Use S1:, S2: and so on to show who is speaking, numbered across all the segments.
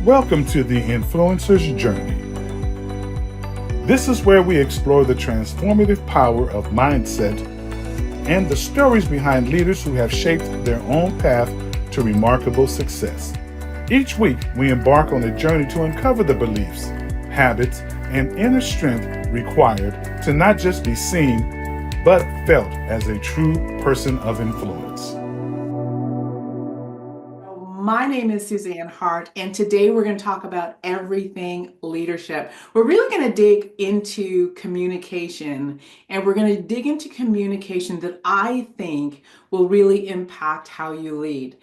S1: Welcome to the Influencer's Journey. This is where we explore the transformative power of mindset and the stories behind leaders who have shaped their own path to remarkable success. Each week, we embark on a journey to uncover the beliefs, habits, and inner strength required to not just be seen, but felt as a true person of influence.
S2: My name is Suzan Hart, and today we're going to talk about everything leadership. We're really going to dig into communication, and we're going to dig into communication that I think will really impact how you lead.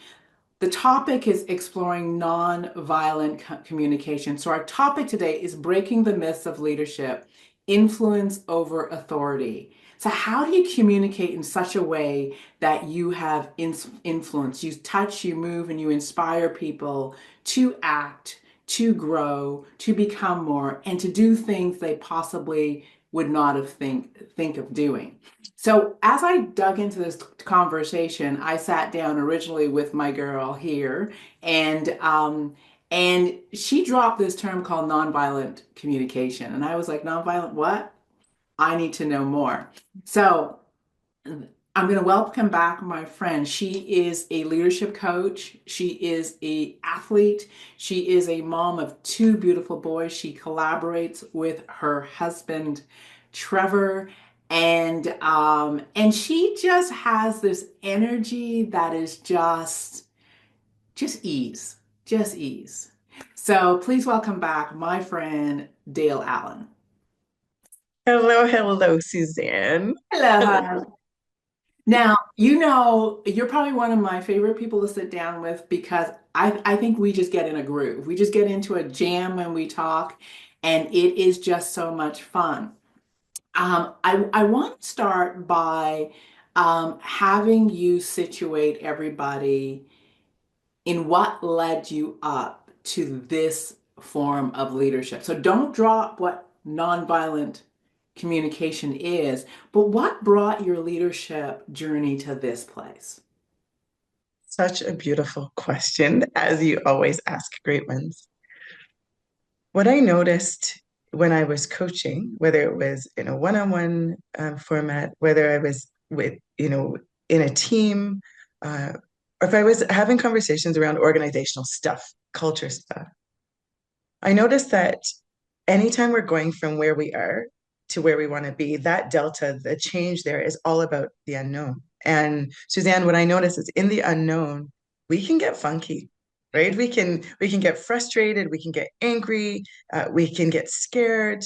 S2: The topic is exploring non-violent communication. So our topic today is breaking the myths of leadership, influence over authority. So how do you communicate in such a way that you have influence? You touch, you move, and you inspire people to act, to grow, to become more, and to do things they possibly would not have think of doing. So as I dug into this conversation, I sat down originally with my girl here, and she dropped this term called nonviolent communication, and I was like, nonviolent what? I need to know more. So I'm going to welcome back my friend. She is a leadership coach. She is a athlete. She is a mom of two beautiful boys. She collaborates with her husband, Trevor, and she just has this energy that is just ease, just ease. So please welcome back my friend Dale Allen.
S3: Hello, hello, Suzanne. Hello.
S2: Hello. Now, you're probably one of my favorite people to sit down with because I think we just get in a groove. We just get into a jam when we talk, and it is just so much fun. I want to start by having you situate everybody in what led you up to this form of leadership. So don't drop what nonviolent communication is, but what brought your leadership journey to this place?
S3: Such a beautiful question, as you always ask great ones. What I noticed when I was coaching, whether it was in a one-on-one format, whether I was with, in a team, or if I was having conversations around organizational stuff, culture stuff, I noticed that anytime we're going from where we are to where we want to be, that delta, the change there is all about the unknown. And Suzanne, what I notice is in the unknown, we can get funky, right? We can get frustrated, we can get angry, we can get scared.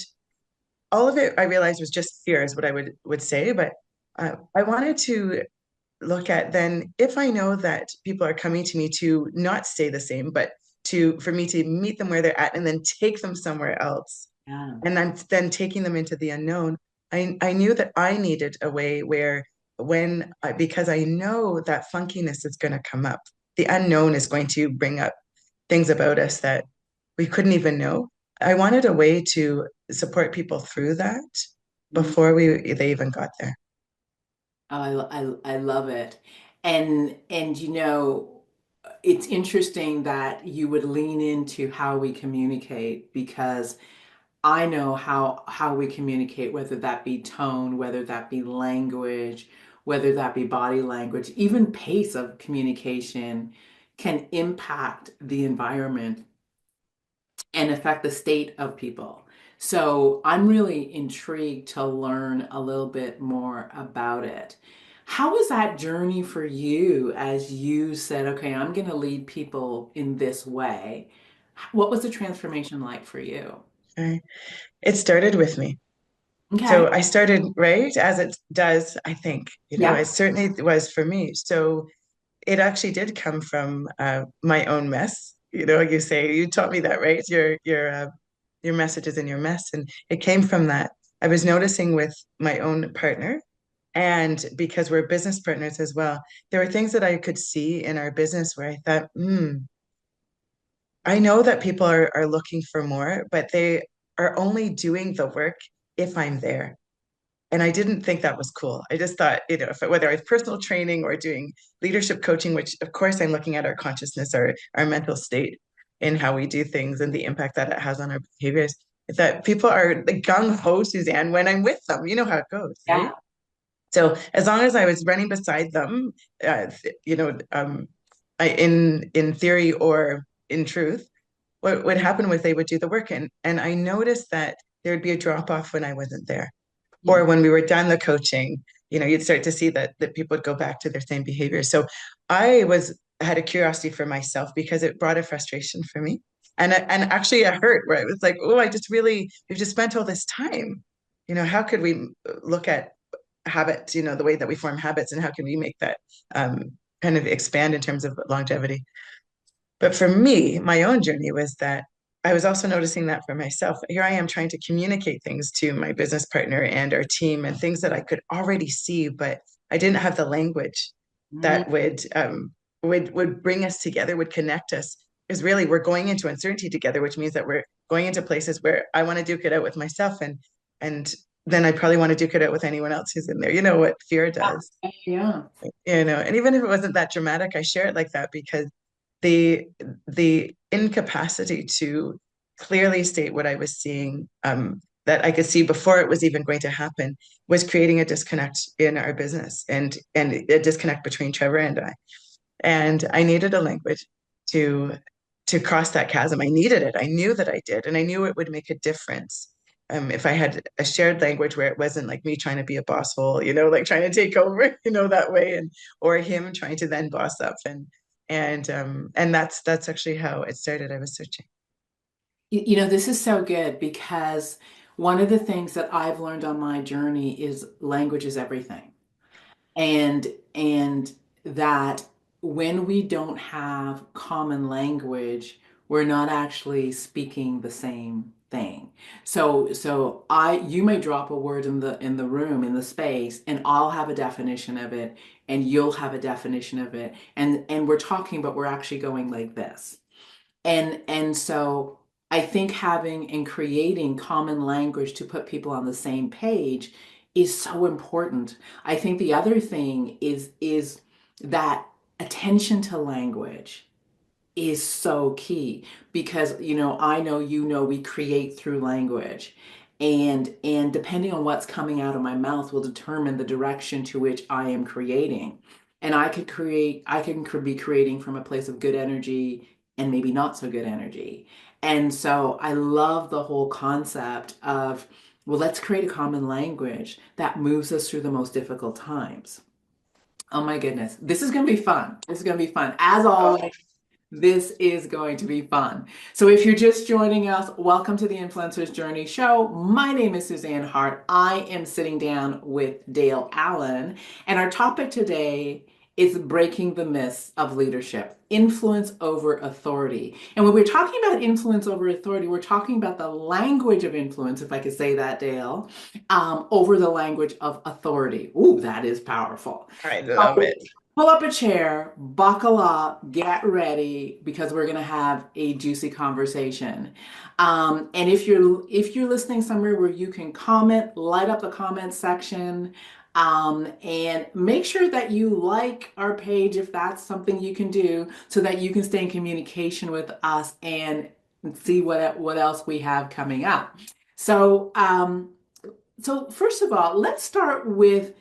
S3: All of it, I realized, was just fear, is what I would say. But I wanted to look at then if I know that people are coming to me to not stay the same, but to for me to meet them where they're at and then take them somewhere else.
S2: Yeah.
S3: And I'm then taking them into the unknown. I knew that I needed a way where because I know that funkiness is going to come up, the unknown is going to bring up things about us that we couldn't even know. I wanted a way to support people through that
S2: Mhm.
S3: before they even got there.
S2: I love it. And it's interesting that you would lean into how we communicate because I know how we communicate, whether that be tone, whether that be language, whether that be body language, even pace of communication can impact the environment and affect the state of people. So I'm really intrigued to learn a little bit more about it. How was that journey for you as you said, okay, I'm going to lead people in this way? What was the transformation like for you?
S3: Okay. It started with me.
S2: Okay.
S3: So I started right as it does, I think,
S2: Yeah.
S3: it certainly was for me. So it actually did come from my own mess. You say you taught me that, right? Your message is in your mess, and it came from that. I was noticing with my own partner, and because we're business partners as well, there were things that I could see in our business where I thought, I know that people are looking for more, but they are only doing the work if I'm there. And I didn't think that was cool. I just thought, whether it's personal training or doing leadership coaching, which of course I'm looking at our consciousness, our mental state. in how we do things and the impact that it has on our behaviors. Is that people are like gung ho, Suzanne, when I'm with them. You know how it goes, right?
S2: Yeah.
S3: So as long as I was running beside them, in theory or in truth, what would happen was they would do the work, and I noticed that there would be a drop off when I wasn't there, or when we were done the coaching. You'd start to see that people would go back to their same behavior. So I had a curiosity for myself because it brought a frustration for me, and actually a hurt where it was like, oh, we've just spent all this time. How could we look at habits, the way that we form habits, and how can we make that kind of expand in terms of longevity? But for me, my own journey was that I was also noticing that for myself. Here I am trying to communicate things to my business partner and our team, and things that I could already see, but I didn't have the language
S2: Mm.
S3: that would bring us together, would connect us. Because really, we're going into uncertainty together, which means that we're going into places where I want to duke it out with myself, and then I probably want to duke it out with anyone else who's in there. You know what fear does.
S2: Yeah.
S3: And even if it wasn't that dramatic, I share it like that because the the incapacity to clearly state what I was seeing, that I could see before it was even going to happen, was creating a disconnect in our business, and a disconnect between Trevor and I. And I needed a language to to cross that chasm. I needed it. I knew that I did, and I knew it would make a difference. If I had a shared language where it wasn't like me trying to be a boss hole, like trying to take over, that way, or him trying to then boss up, and that's actually how it started. I was searching.
S2: This is so good because one of the things that I've learned on my journey is language is everything. And that when we don't have common language, we're not actually speaking the same thing. So you may drop a word in the room, in the space, and I'll have a definition of it, and you'll have a definition of it, and we're talking, but we're actually going like this. And so I think having and creating common language to put people on the same page is so important. I think the other thing is that attention to language is so key because I know we create through language, and depending on what's coming out of my mouth will determine the direction to which I am creating. And I can be creating from a place of good energy and maybe not so good energy. And so I love the whole concept of, well, let's create a common language that moves us through the most difficult times. Oh my goodness, this is going to be fun. This is going to be fun. As always, this is going to be fun. So if you're just joining us, welcome to the Influencer's Journey Show. My name is Suzanne Hart. I am sitting down with Dale Allen, and our topic today is breaking the myths of leadership, influence over authority. And when we're talking about influence over authority, we're talking about the language of influence, if I could say that, Dale, over the language of authority. Ooh, that is powerful.
S3: I love it.
S2: Pull up a chair, buckle up, get ready because we're going to have a juicy conversation. And if you're listening somewhere where you can comment, light up the comment section, and make sure that you like our page if that's something you can do, so that you can stay in communication with us and see what else we have coming up. So, so first of all, let's start with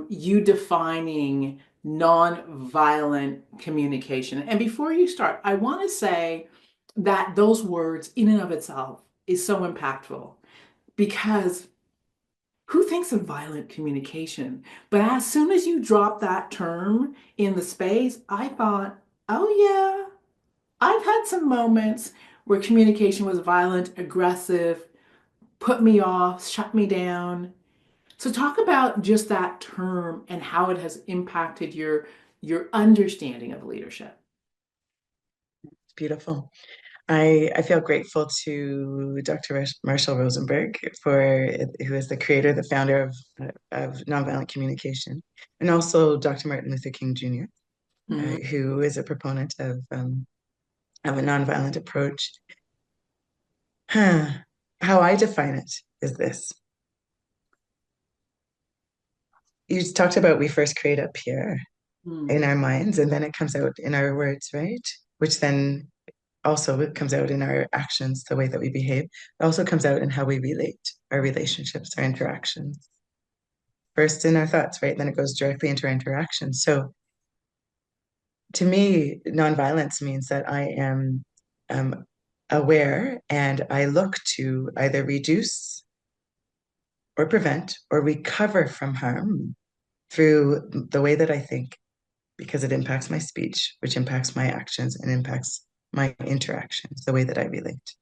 S2: you defining nonviolent communication. And before you start, I want to say that those words in and of itself is so impactful because who thinks of violent communication? But as soon as you drop that term in the space, I thought, oh yeah, I've had some moments where communication was violent, aggressive, put me off, shut me down. So talk about just that term and how it has impacted your understanding of leadership.
S3: Beautiful. I feel grateful to Dr. Marshall Rosenberg, who is the creator, the founder of nonviolent communication, and also Dr. Martin Luther King Jr.,
S2: Mhm.
S3: who is a proponent of a nonviolent approach. How I define it is this. You talked about we first create up here in
S2: Mm.
S3: our minds, and then it comes out in our words, right? Which then also it comes out in our actions, the way that we behave. It also comes out in how we relate, our relationships, our interactions. First in our thoughts, right? Then it goes directly into our interactions. So to me, nonviolence means that I am aware and I look to either reduce or prevent or recover from harm through the way that I think, because it impacts my speech, which impacts my actions and impacts my interactions, the way that I relate.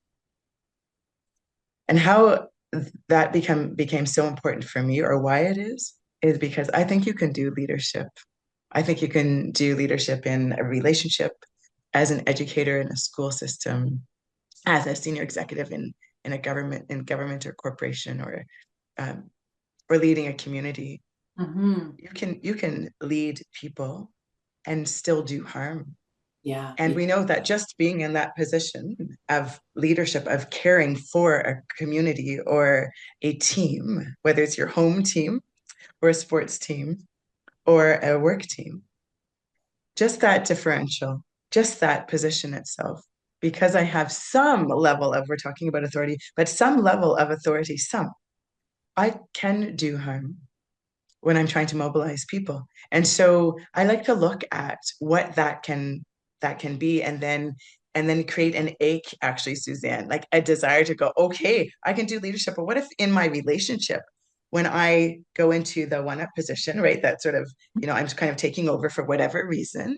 S3: And how that became so important for me, or why it is because I think you can do leadership. I think you can do leadership in a relationship, as an educator in a school system, as a senior executive in a government or corporation, or leading a community.
S2: Hmm.
S3: You can lead people and still do harm.
S2: Yeah.
S3: And we know that just being in that position of leadership, of caring for a community or a team, whether it's your home team or a sports team or a work team, just that differential, just that position itself, because I have some level of, we're talking about authority, but some level of authority, I can do harm when I'm trying to mobilize people. And so I like to look at what that can be, and then create an ache, actually, Suzanne, like a desire to go, okay, I can do leadership. But what if in my relationship, when I go into the one up position, right, that sort of, I'm just kind of taking over for whatever reason,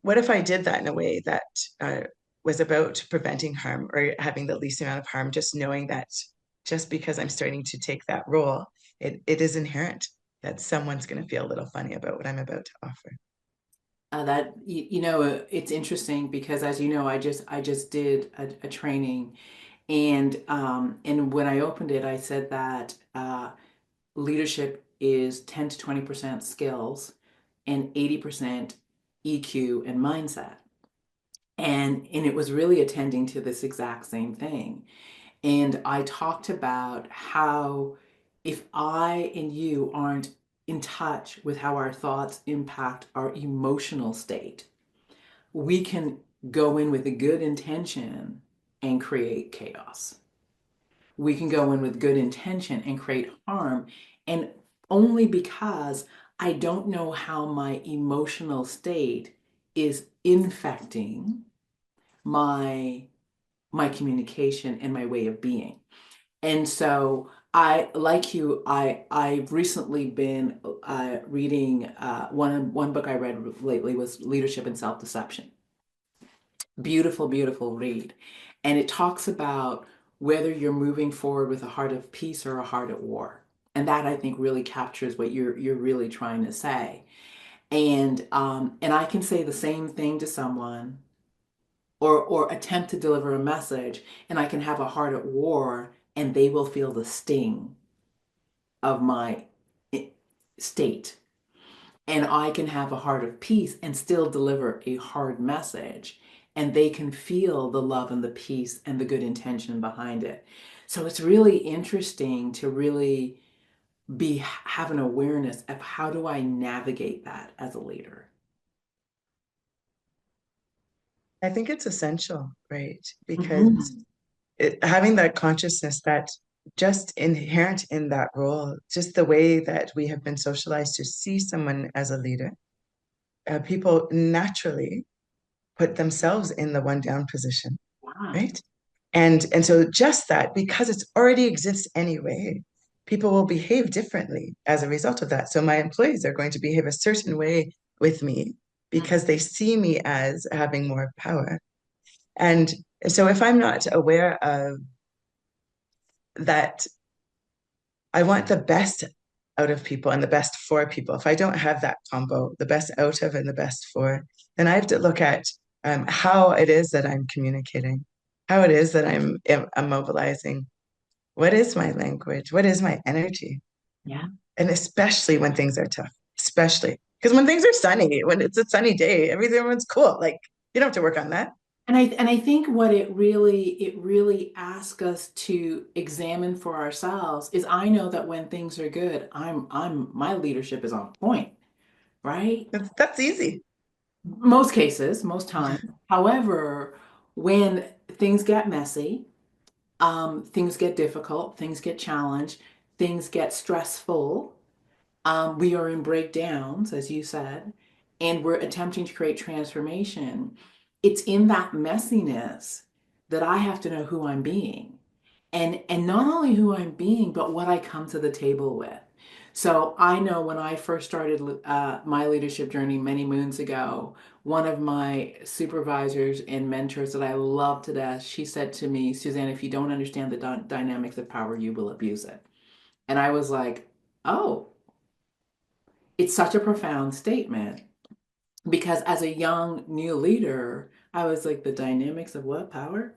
S3: what if I did that in a way that uh, was about preventing harm or having the least amount of harm, just knowing that just because I'm starting to take that role, it is inherent that someone's going to feel a little funny about what I'm about to offer.
S2: It's interesting because, as you know, I just did a training, and when I opened it, I said that leadership is 10 to 20% skills and 80% EQ and mindset. And it was really attending to this exact same thing. And I talked about how if I and you aren't in touch with how our thoughts impact our emotional state, we can go in with a good intention and create chaos. We can go in with good intention and create harm. And only because I don't know how my emotional state is infecting my my communication and my way of being. And so like you, I've recently been reading one book I read lately was Leadership and Self-Deception. Beautiful, beautiful read. And it talks about whether you're moving forward with a heart of peace or a heart at war. And that, I think, really captures what you're really trying to say. And I can say the same thing to someone, or attempt to deliver a message, and I can have a heart at war, and they will feel the sting of my state. And I can have a heart of peace and still deliver a hard message, and they can feel the love and the peace and the good intention behind it. So it's really interesting to really have an awareness of how do I navigate that as a leader.
S3: I think it's essential, right? Because
S2: Mhm.
S3: having that consciousness that just inherent in that role, just the way that we have been socialized to see someone as a leader, people naturally put themselves in the one down position,
S2: Wow.
S3: right? And so just that, because it's already exists anyway, people will behave differently as a result of that. So my employees are going to behave a certain way with me because they see me as having more power. And so if I'm not aware of that, I want the best out of people and the best for people. If I don't have that combo, the best out of and the best for, then I have to look at how it is that I'm communicating, how it is that I'm mobilizing. What is my language? What is my energy?
S2: Yeah.
S3: And especially when things are tough, especially because when things are sunny, when it's a sunny day, everyone's cool. Like you don't have to work on that.
S2: And I think what it really asks us to examine for ourselves is, I know that when things are good, my leadership is on point, right?
S3: That's easy.
S2: Most cases, most times. However, when things get messy, things get difficult, things get challenged, things get stressful, we are in breakdowns, as you said, and we're attempting to create transformation. It's in that messiness that I have to know who I'm being. And not only who I'm being, but what I come to the table with. So I know when I first started my leadership journey many moons ago, one of my supervisors and mentors that I love to death, she said to me, Suzanne, if you don't understand the dynamics of power, you will abuse it. And I was like, oh, it's such a profound statement because as a young new leader, I was like, the dynamics of what power?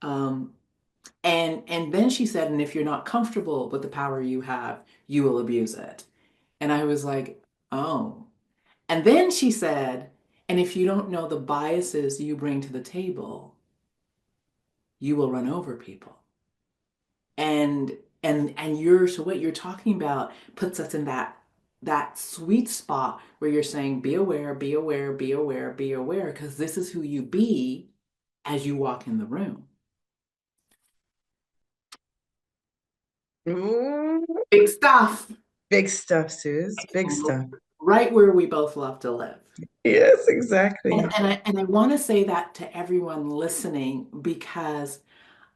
S2: Um, and then she said, and if you're not comfortable with the power you have, you will abuse it. And I was like, oh. And then she said, and if you don't know the biases you bring to the table, you will run over people. And and you're so what you're talking about puts us in that sweet spot where you're saying, be aware, be aware, be aware, be aware, because this is who you be as you walk in the room.
S3: Ooh,
S2: Big stuff.
S3: big stuff, Suze. Big stuff.
S2: Right where we both love to live.
S3: Yes, exactly.
S2: And I want to say that to everyone listening because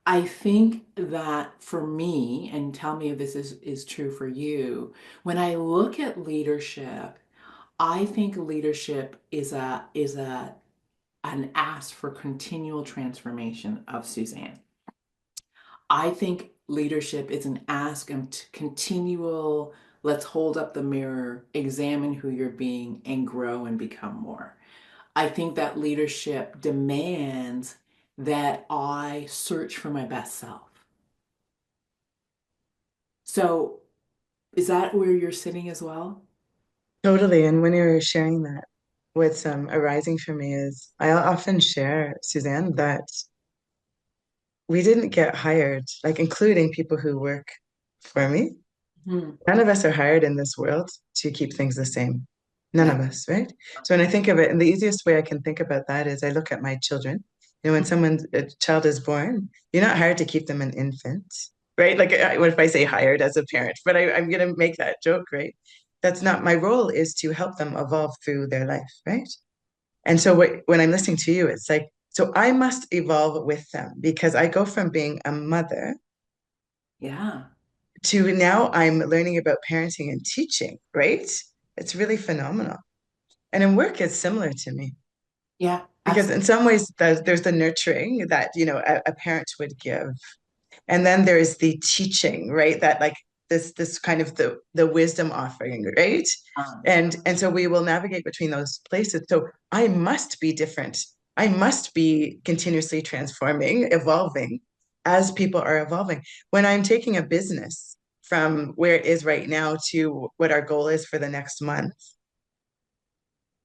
S2: I think that for me, and tell me if this is true for you, when I look at leadership, I think leadership is an ask for continual transformation of Suzanne. I think leadership is an ask of continual, let's hold up the mirror, examine who you're being, and grow and become more. I think that leadership demands that I search for my best self. So, is that where you're sitting as well?
S3: Totally. And when you're sharing that, what's arising for me is I often share, Suzanne, that we didn't get hired, like including people who work for me.
S2: Hmm.
S3: None of us are hired in this world to keep things the same. None
S2: Yeah.
S3: of us, right? So when I think of it, and the easiest way I can think about that is I look at my children. You know, when a child is born, you're not hired to keep them an infant, right? Like, what if I say hired as a parent? But I'm going to make that joke, right? That's not my role is to help them evolve through their life, right? And so when I'm listening to you, it's like, so I must evolve with them because I go from being a mother
S2: Yeah.
S3: to now I'm learning about parenting and teaching, right? It's really phenomenal. And in work, it's similar to me
S2: Yeah.
S3: because
S2: Absolutely.
S3: in some ways there's the nurturing that, a parent would give. And then there's the teaching, right? That like this kind of the wisdom offering, right? And so we will navigate between those places. So I must be different. I must be continuously transforming, evolving as people are evolving. When I'm taking a business from where it is right now to what our goal is for the next month,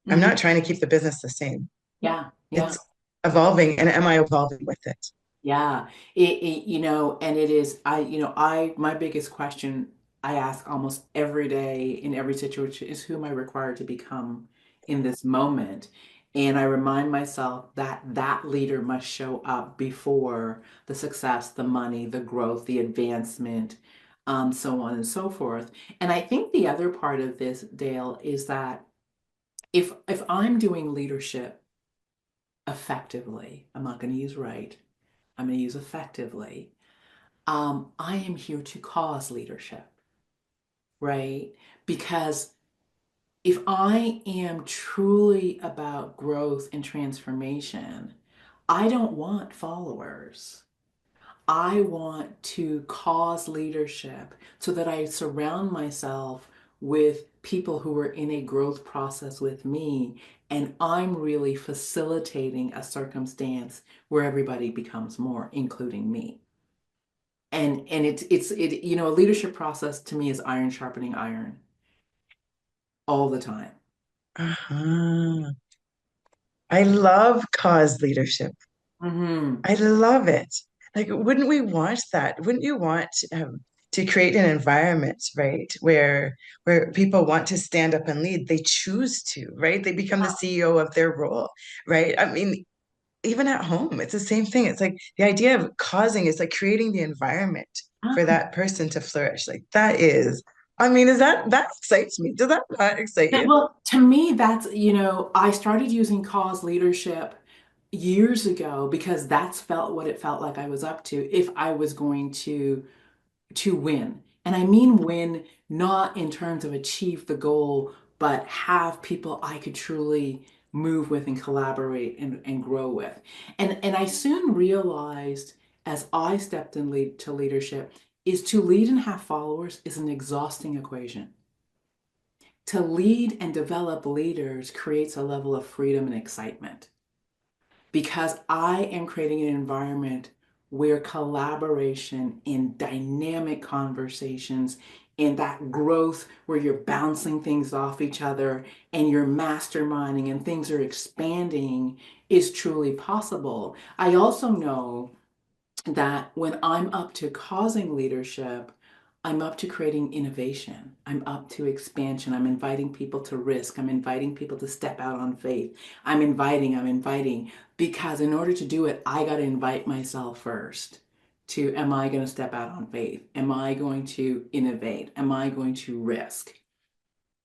S3: I'm
S2: Mhm.
S3: not trying to keep the business the same.
S2: Yeah. Yeah.
S3: It's evolving, and am I evolving with it?
S2: Yeah, and it is, my biggest question I ask almost every day in every situation is who am I required to become in this moment? And I remind myself that that leader must show up before the success, the money, the growth, the advancement, so on and so forth. And I think the other part of this, Dale, is that if I'm doing leadership effectively, I'm not going to use right. I'm going to use effectively. I am here to cause leadership, right? Because if I am truly about growth and transformation, I don't want followers. I want to cause leadership so that I surround myself with people who are in a growth process with me, and I'm really facilitating a circumstance where everybody becomes more, including me. And a leadership process to me is iron sharpening iron all the time.
S3: Uh-huh. I love cause leadership.
S2: Hmm.
S3: I love it. Like, wouldn't we want that? Wouldn't you want to create an environment, right, where people want to stand up and lead? They choose to, right? They become the CEO of their role, right? I mean, even at home, it's the same thing. It's like the idea of causing is like creating the environment for that person to flourish. Like that is, I mean, that excites me? Does that not excite
S2: Yeah,
S3: you?
S2: well, to me, that's, I started using cause leadership years ago because that's felt what it felt like I was up to if I was going to win. And I mean win not in terms of achieve the goal, but have people I could truly move with and collaborate and grow with. And I soon realized as I stepped in lead to leadership is to lead and have followers is an exhausting equation. To lead and develop leaders creates a level of freedom and excitement because I am creating an environment where collaboration and dynamic conversations and that growth where you're bouncing things off each other and you're masterminding and things are expanding is truly possible. I also know that when I'm up to causing leadership, I'm up to creating innovation. I'm up to expansion. I'm inviting people to risk. I'm inviting people to step out on faith. I'm inviting, because in order to do it, I got to invite myself first to, am I going to step out on faith? Am I going to innovate? Am I going to risk?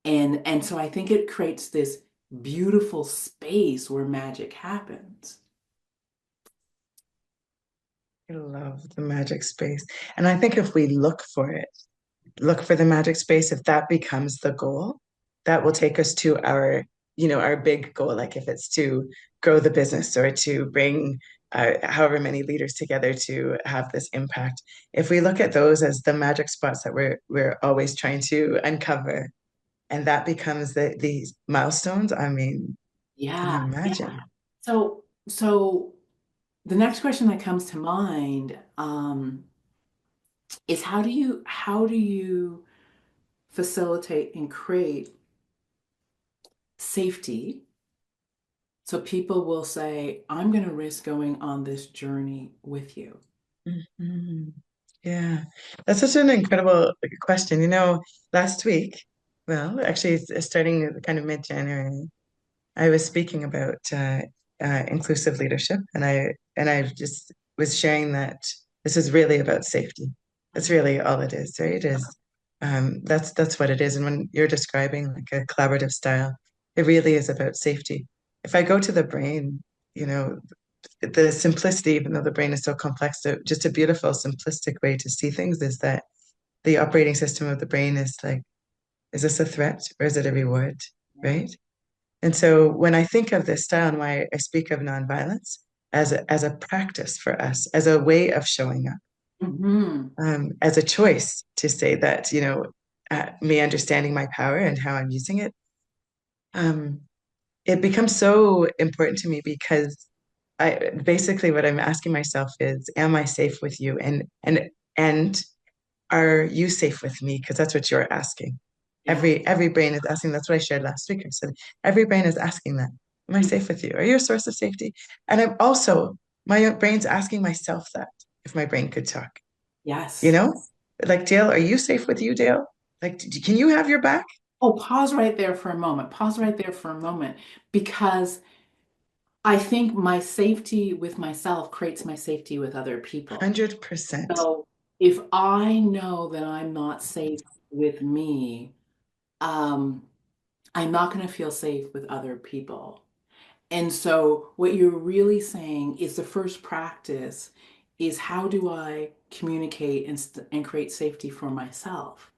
S2: And so I think it creates this beautiful space where magic happens.
S3: I love the magic space. And I think if we look for it, look for the magic space, if that becomes the goal, that will take us to our, our big goal. Like if it's to grow the business or to bring however many leaders together to have this impact. If we look at those as the magic spots that we're always trying to uncover, and that becomes these milestones, I mean, can you
S2: Yeah, yeah.
S3: imagine?
S2: So the next question that comes to mind is how do you facilitate and create safety so people will say, I'm going to risk going on this journey with you?
S3: Mhm. Yeah, that's such an incredible question. Last week, well, actually, it's starting kind of mid-January, I was speaking about inclusive leadership, and I just was sharing that this is really about safety. That's really all it is, right? That's what it is. And when you're describing like a collaborative style, it really is about safety. If I go to the brain, you know, the simplicity, even though the brain is so complex, just a beautiful, simplistic way to see things is that the operating system of the brain is like, is this a threat or is it a reward, right? And so when I think of this style and why I speak of nonviolence as a practice for us, as a way of showing up,
S2: Hmm.
S3: as a choice to say that, me understanding my power and how I'm using it, um, it becomes so important to me because I basically what I'm asking myself is, am I safe with you? And are you safe with me? Because that's what you're asking.
S2: Yeah.
S3: Every brain is asking. That's what I shared last week. I said every brain is asking that. Am I safe with you? Are you a source of safety? And I'm also my brain's asking myself that if my brain could talk. You
S2: Yes.
S3: know, like Dale, are you safe with you, Dale? Like, can you have your back?
S2: Oh, pause right there for a moment. Pause right there for a moment because I think my safety with myself creates my safety with other people.
S3: 100%.
S2: So if I know that I'm not safe with me, um, I'm not going to feel safe with other people. And so what you're really saying is the first practice is how do I communicate and create safety for myself?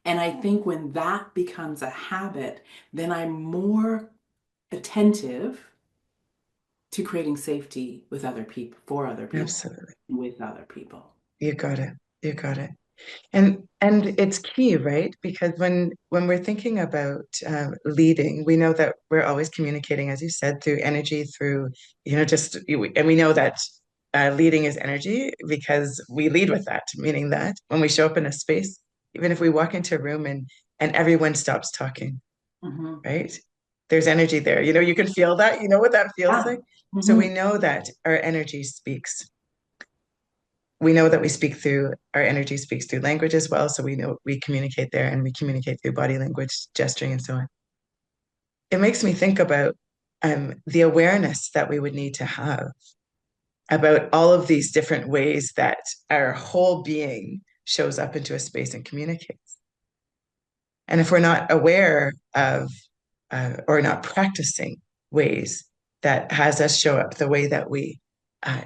S2: And I think when that becomes a habit, then I'm more attentive to creating safety with other people, for other people,
S3: Absolutely.
S2: with other people.
S3: You got it. You got it. And it's key, right? Because when we're thinking about leading, we know that we're always communicating, as you said, through energy, through and we know that leading is energy because we lead with that, meaning that when we show up in a space, even if we walk into a room and everyone stops talking,
S2: Hmm.
S3: right? There's energy there. You can feel that. You know what that feels
S2: Yeah.
S3: like. So
S2: Hmm.
S3: we know that our energy speaks. We know that our energy speaks through language as well. So we know we communicate there and we communicate through body language, gesturing, and so on. It makes me think about the awareness that we would need to have about all of these different ways that our whole being shows up into a space and communicates. And if we're not aware of or not practicing ways that has us show up the way that we uh,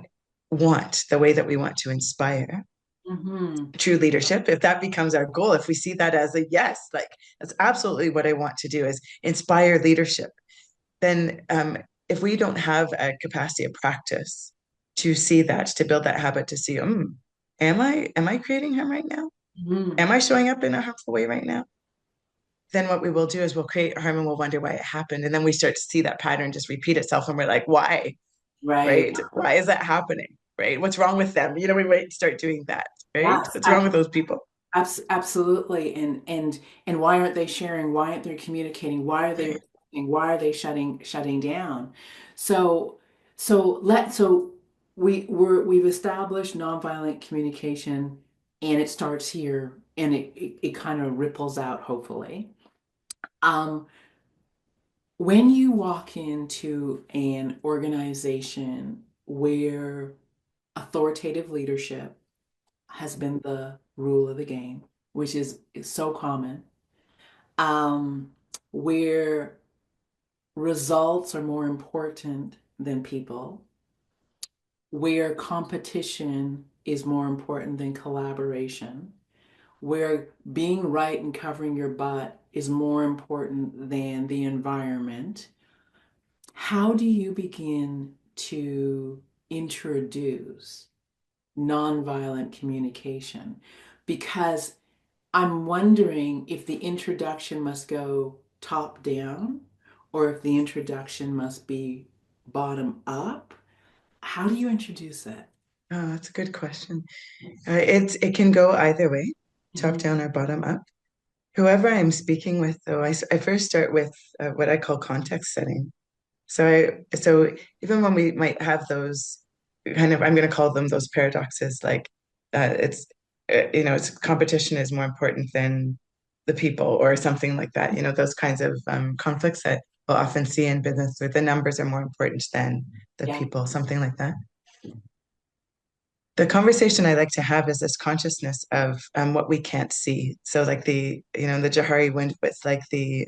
S3: the way that we want to inspire
S2: Mm-hmm.
S3: true leadership, if that becomes our goal, if we see that as a yes, like that's absolutely what I want to do is inspire leadership, then if we don't have a capacity of practice to see that, to build that habit, to see, am I creating harm right now?
S2: Mm-hmm.
S3: Am I showing up in a harmful way right now? Then what we will do is we'll create harm and we'll wonder why it happened. And then we start to see that pattern just repeat itself. And we're like, why?
S2: Right.
S3: Right? Why is that happening? Right? What's wrong with them? We might start doing that. Right?
S2: Yes.
S3: What's wrong with those people?
S2: Absolutely. And why aren't they sharing? Why aren't they communicating? Why are they
S3: Right.
S2: resisting? Why are they shutting down? So so we've established nonviolent communication, and it starts here, and it kind of ripples out, hopefully. Um, when you walk into an organization where authoritative leadership has been the rule of the game, which is so common, um, where results are more important than people, where competition is more important than collaboration, where being right and covering your butt is more important than the environment. How do you begin to introduce nonviolent communication? Because I'm wondering if the introduction must go top down or if the introduction must be bottom up. How do you introduce it?
S3: Oh, that's a good question. It can go either way, top
S2: Mhm.
S3: down or bottom up. Whoever I'm speaking with, though, I first start with what I call context setting. So even when we might have those kind of, I'm going to call them those paradoxes, like it's it's competition is more important than the people or something like that. Those kinds of conflicts that we'll often see in business, where the numbers are more important than the
S2: Yeah.
S3: people, something like that. The conversation I like to have is this consciousness of what we can't see. So like the Johari wind with like the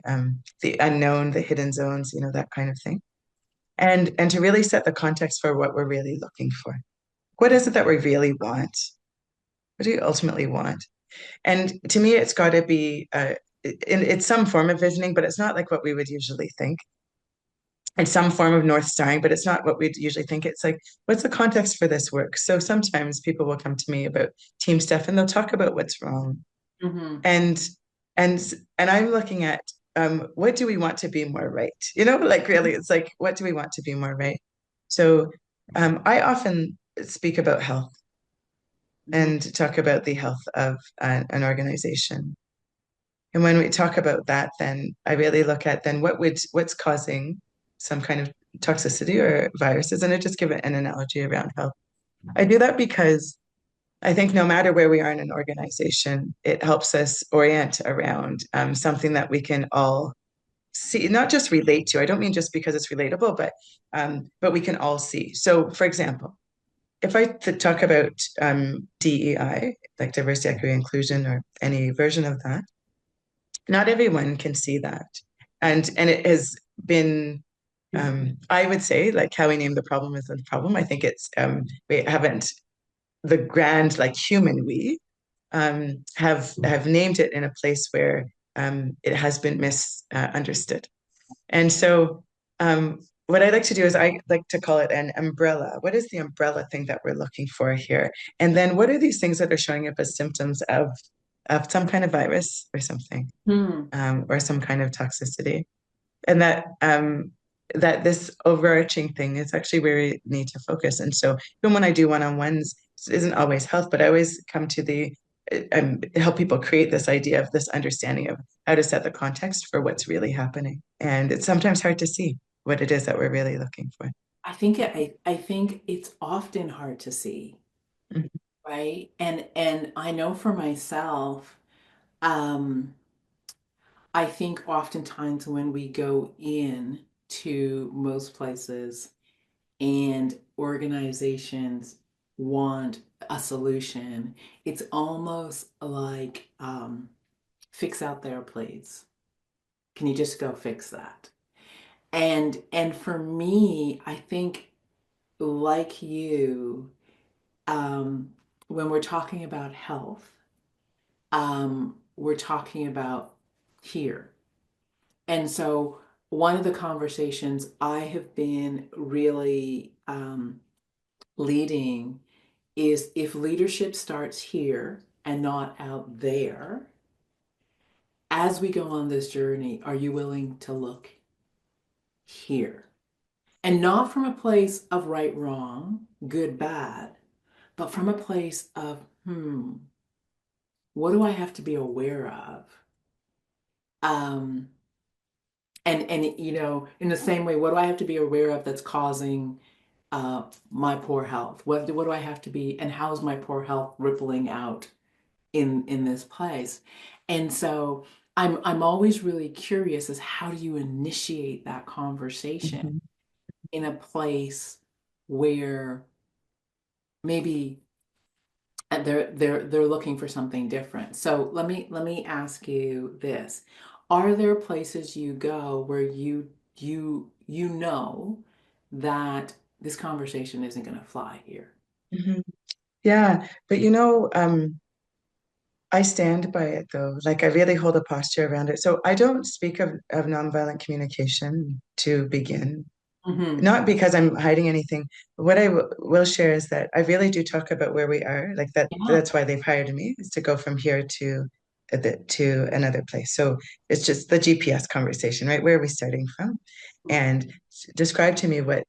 S3: unknown, the hidden zones, that kind of thing. And to really set the context for what we're really looking for. What is it that we really want? What do you ultimately want? And to me, it's got to be it's some form of visioning, but it's not like what we would usually think. It's some form of North Starring, but it's not what we'd usually think. It's like, what's the context for this work? So sometimes people will come to me about team stuff and they'll talk about what's wrong.
S2: Hmm.
S3: And and and I'm looking at what do we want to be more right? Like really, it's like, what do we want to be more right? So I often speak about health
S2: Hmm.
S3: and talk about the health of an organization. And when we talk about that, then I really look at then what's causing some kind of toxicity or viruses, and I just give it an analogy around health. I do that because I think no matter where we are in an organization, it helps us orient around something that we can all see, not just relate to. I don't mean just because it's relatable, but we can all see. So, for example, if I talk about DEI, like diversity, equity, inclusion, or any version of that, not everyone can see that, and it has been. I would say, like how we name the problem is the problem. I think it's we haven't the grand like human we have named it in a place where it has been misunderstood. And so, what I like to do is I like to call it an umbrella. What is the umbrella thing that we're looking for here? And then, what are these things that are showing up as symptoms of some kind of virus or something,
S2: Hmm.
S3: or some kind of toxicity? And that this overarching thing is actually where we need to focus. And so even when I do one-on-ones, it isn't always health, but I always come to the help people create this idea of this understanding of how to set the context for what's really happening. And it's sometimes hard to see what it is that we're really looking for.
S2: I think it's often hard to see,
S3: Mhm.
S2: right? And I know for myself, um, I think oftentimes when we go in to most places and organizations want a solution, it's almost like fix out there, please. Can you just go fix that? And for me, I think like you, um, when we're talking about health, we're talking about here. And so one of the conversations I have been really leading is if leadership starts here and not out there, as we go on this journey, are you willing to look here? And not from a place of right, wrong, good, bad, but from a place of, what do I have to be aware of? Um, and in the same way, what do I have to be aware of that's causing my poor health? What do I have to be, and how is my poor health rippling out in this place? And so I'm always really curious as how do you initiate that conversation
S3: Mhm.
S2: in a place where maybe they're looking for something different. So let me ask you this. Are there places you go where you know that this conversation isn't going to fly here?
S3: Mhm. Yeah, but I stand by it though. Like I really hold a posture around it. So I don't speak of nonviolent communication to begin.
S2: Mm-hmm.
S3: Not because I'm hiding anything. What I will share is that I really do talk about where we are. Like that.
S2: Yeah.
S3: That's why they've hired me, is to go from here to another place. So it's just the GPS conversation, right? Where are we starting from? And describe to me what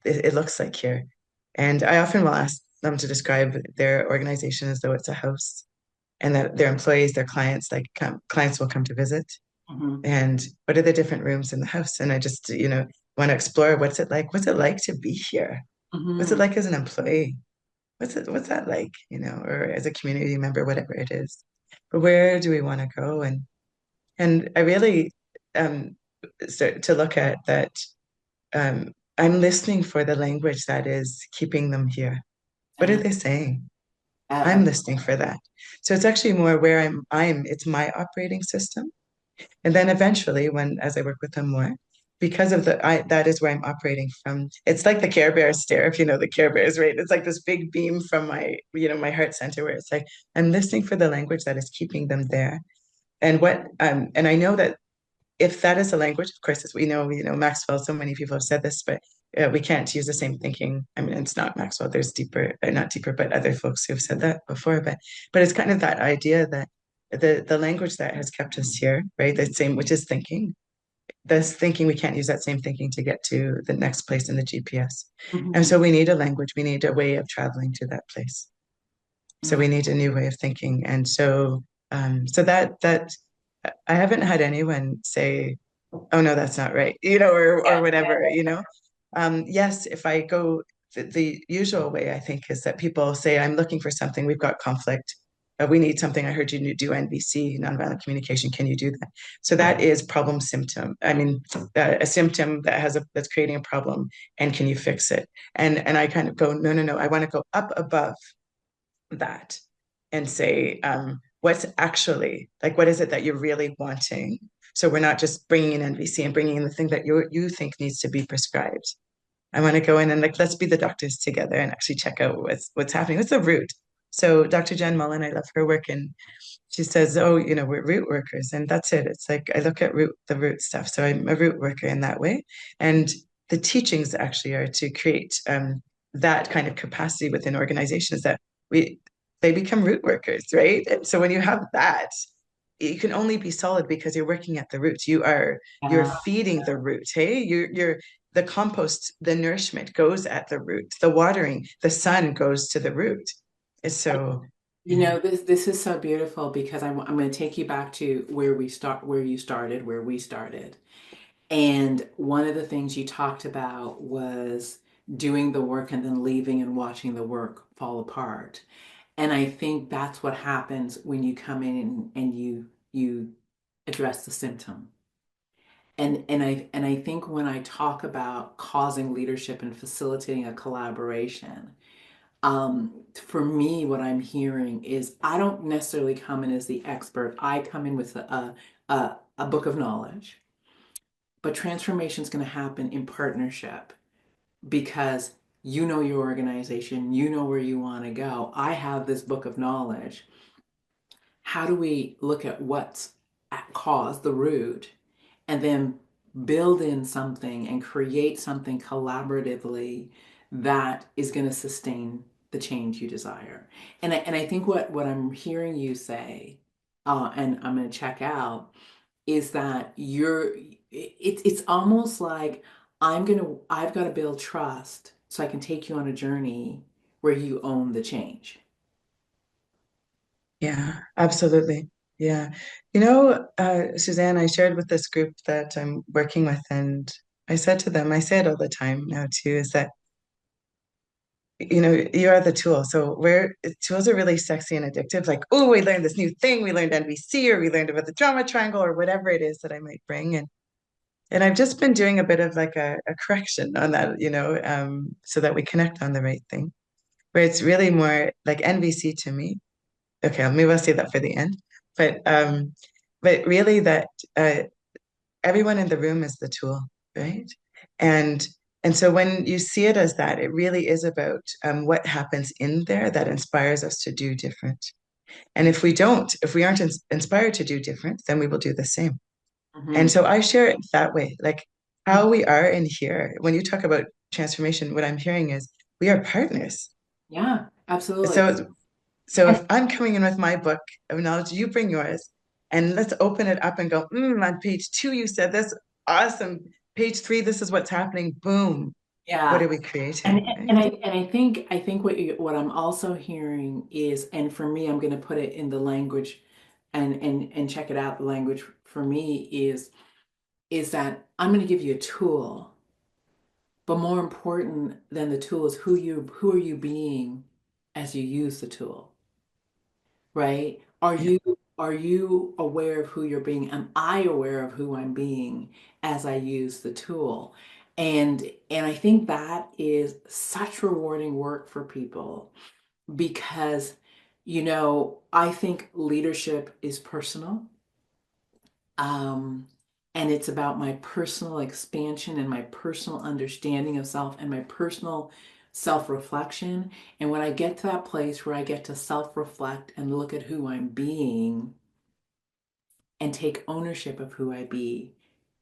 S3: it looks like here. And I often will ask them to describe their organization as though it's a house, and that their employees, their clients, clients will come to visit,
S2: Mm-hmm.
S3: and what are the different rooms in the house. And I just want to explore, what's it like to be here, what's it
S2: Mm-hmm.
S3: like as an employee, what's that like, or as a community member, whatever it is. But where do we want to go? And I really um start to look at that. I'm listening for the language that is keeping them here. What are
S2: Uh,
S3: they saying?
S2: uh,
S3: I'm listening for that. So it's actually more where it's my operating system. And then eventually, as I work with them more, because of that is where I'm operating from. It's like the Care Bear stare, if you know the Care Bears, right? It's like this big beam from my heart center, where it's like I'm listening for the language that is keeping them there. And I know that if that is a language, of course, as Maxwell, so many people have said this, but we can't use the same thinking. I mean, it's not Maxwell, there's deeper, not deeper, but other folks who have said that before. But it's kind of that idea that the language that has kept us here, right? The same, which is thinking. This thinking, we can't use that same thinking to get to the next place in the GPS. And
S2: mm-hmm.
S3: so we need a language, we need a way of traveling to that place. So we need a new way of thinking. And so that I haven't had anyone say, "Oh no, that's not right," or whatever. Yes, if I go, the usual way I think is that people say, "I'm looking for something. We've got conflict. We need something. I heard you do NVC, nonviolent communication. Can you do that?" So that is problem symptom. I mean, a symptom that's creating a problem, and can you fix it? And I kind of go, no, no, no. I want to go up above that and say, what's actually like, what is it that you're really wanting? So we're not just bringing in NVC and bringing in the thing that you think needs to be prescribed. I want to go in and let's be the doctors together and actually check out what's happening. What's the root? So Dr. Jen Mullen, I love her work, and she says, "Oh, we're root workers," and that's it. It's like I look at the root stuff. So I'm a root worker in that way, and the teachings actually are to create that kind of capacity within organizations that we they become root workers, right? And so when you have that, you can only be solid because you're working at the roots. You're
S2: Uh,
S3: feeding the root. Hey, you're the compost, the nourishment goes at the root. The watering, the sun goes to the root. It's so yeah.
S2: this is so beautiful because I'm going to take you back to where you started, where we started. And one of the things you talked about was doing the work and then leaving and watching the work fall apart. And I think that's what happens when you come in and you address the symptom. And I think when I talk about causing leadership and facilitating a collaboration, for me, what I'm hearing is I don't necessarily come in as the expert. I come in with a book of knowledge, but transformation is going to happen in partnership because you know your organization, you know where you want to go. I have this book of knowledge. How do we look at what's at cause, the root, and then build in something and create something collaboratively that is going to sustain the change you desire? And I think what I'm hearing you say, and I'm going to check out, is that it's almost like I've got to build trust so I can take you on a journey where you own the change.
S3: Yeah, absolutely. Yeah. Suzanne, I shared with this group that I'm working with, and I said to them, I say it all the time now too, is that, you are the tool. So where tools are really sexy and addictive, like, oh, we learned this new thing, we learned NVC, or we learned about the drama triangle, or whatever it is that I might bring. And I've just been doing a bit of like a correction on that, so that we connect on the right thing, where it's really more like NVC to me. Okay, maybe I'll say that for the end. But um, but really that everyone in the room is the tool, right? And and so when you see it as that, it really is about what happens in there that inspires us to do different. And if we aren't inspired to do different, then we will do the same. And
S2: Hmm.
S3: so I share it that way, like how we are in here. When you talk about transformation, what I'm hearing is we are partners.
S2: Yeah, absolutely.
S3: So So
S2: And,
S3: if I'm coming in with my book of knowledge, you bring yours, and let's open it up and go, on page 2, you said this, awesome. Page 3, this is what's happening. Boom. What
S2: yeah.
S3: are we
S2: And
S3: creating,
S2: and
S3: right?
S2: I think what I'm also hearing is, and for me, I'm going to put it in the language, and check it out. The language for me is that I'm going to give you a tool, but more important than the tool is who are you being as you use the tool, right?
S3: Yeah.
S2: Are you aware of who you're being? Am I aware of who I'm being as I use the tool? And I think that is such rewarding work for people because, I think leadership is personal. Um, and it's about my personal expansion and my personal understanding of self and my personal self-reflection. And when I get to that place where I get to self-reflect and look at who I'm being and take ownership of who I be,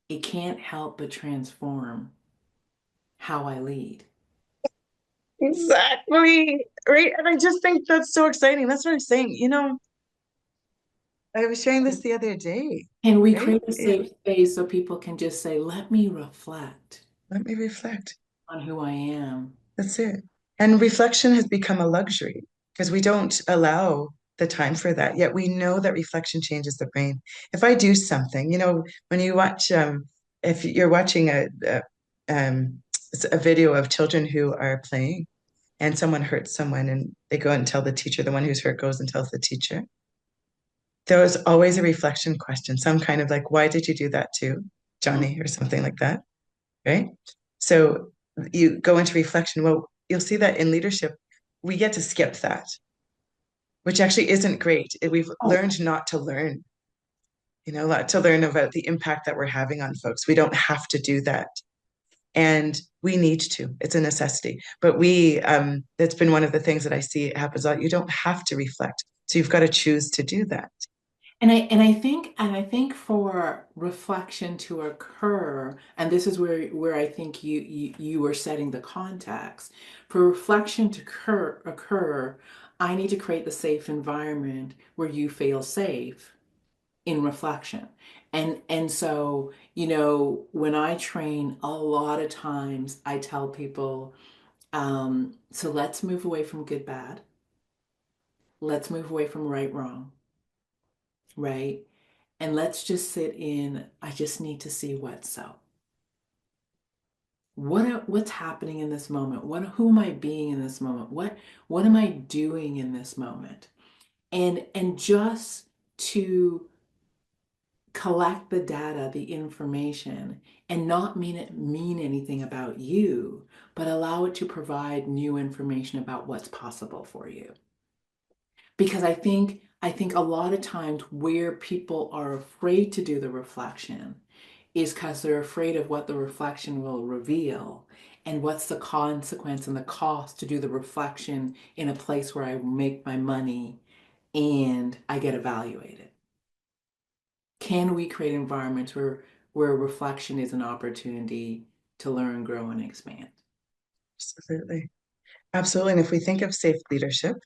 S2: it can't help but transform how I lead.
S3: Exactly. Right. And I just think that's so exciting. That's what I'm saying. I was sharing this the other day,
S2: And we
S3: right?
S2: create a
S3: Yeah.
S2: safe space so people can just say, let me reflect
S3: Let me reflect.
S2: on who I am.
S3: That's it. And reflection has become a luxury because we don't allow the time for that. Yet we know that reflection changes the brain. If I do something, when you watch, if you're watching um, a video of children who are playing and someone hurts someone and they go and tell the teacher, the one who's hurt goes and tells the teacher, there was always a reflection question, some kind of like, why did you do that to
S2: Mm.
S3: Johnny or something like that? Right? So you go into reflection. Well, you'll see that in leadership, we get to skip that, which actually isn't great. We've
S2: Oh,
S3: learned not to learn, not to learn about the impact that we're having on folks. We don't have to do that. And we need to. It's a necessity. But that's been one of the things that I see happens a lot. You don't have to reflect. So you've got to choose to do that.
S2: and I think for reflection to occur, and this is where I think you were setting the context. For reflection to occur, I need to create the safe environment where you feel safe in reflection. And so, when I train, a lot of times I tell people, so let's move away from good, bad. Let's move away from right, wrong, right? And let's just sit in, I just need to see what's so. What's happening in this moment? Who am I being in this moment? What am I doing in this moment? And just to collect the data, the information, and not mean anything about you, but allow it to provide new information about what's possible for you. Because I think a lot of times where people are afraid to do the reflection is because they're afraid of what the reflection will reveal and what's the consequence and the cost to do the reflection in a place where I make my money and I get evaluated. Can we create environments where reflection is an opportunity to learn, grow, and expand?
S3: Absolutely. Absolutely. And if we think of safe leadership,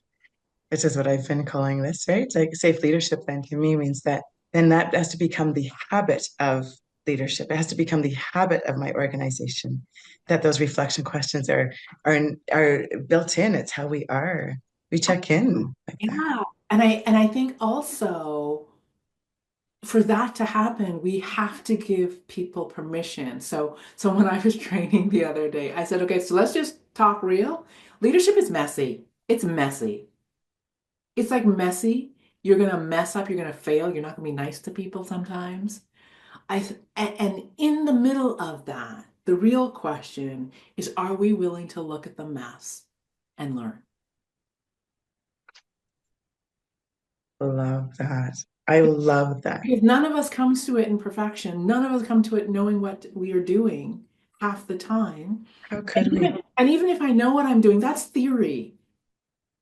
S3: which is what I've been calling this, right? Like safe leadership then to me means that then that has to become the habit of leadership. It has to become the habit of my organization, that those reflection questions are built in. It's how we are. We check in like that.
S2: Yeah. And I think also for that to happen, we have to give people permission. So when I was training the other day, I said, okay, so let's just talk real. Leadership is messy. It's messy. It's like messy. You're gonna mess up, you're gonna fail, you're not gonna be nice to people sometimes. And in the middle of that, the real question is, are we willing to look at the mess and learn?
S3: Love that. I love that.
S2: Because none of us comes to it in perfection. None of us come to it knowing what we are doing half the time.
S3: How could we?
S2: And even if I know what I'm doing, that's theory.